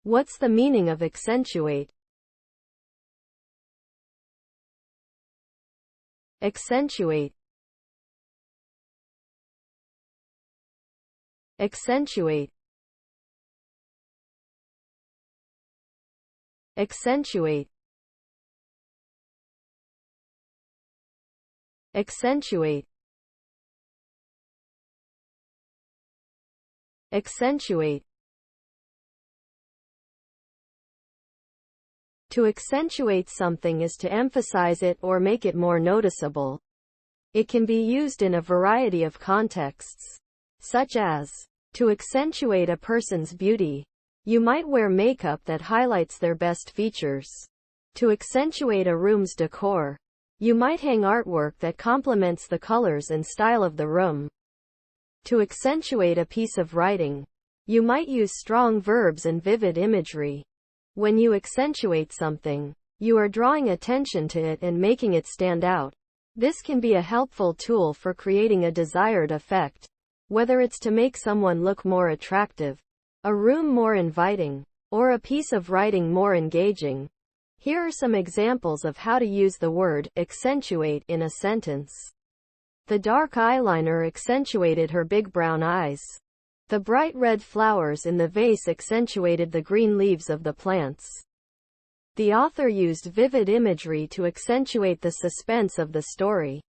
What's the meaning of accentuate? Accentuate. Accentuate. Accentuate. Accentuate. Accentuate. To accentuate something is to emphasize it or make it more noticeable. It can be used in a variety of contexts, such as to accentuate a person's beauty. You might wear makeup that highlights their best features. To accentuate a room's decor, you might hang artwork that complements the colors and style of the room. To accentuate a piece of writing, you might use strong verbs and vivid imagery. When you accentuate something, you are drawing attention to it and making it stand out. This can be a helpful tool for creating a desired effect, whether it's to make someone look more attractive, a room more inviting, or a piece of writing more engaging. Here are some examples of how to use the word accentuate in a sentence. The dark eyeliner accentuated her big brown eyes. The bright red flowers in the vase accentuated the green leaves of the plants. The author used vivid imagery to accentuate the suspense of the story.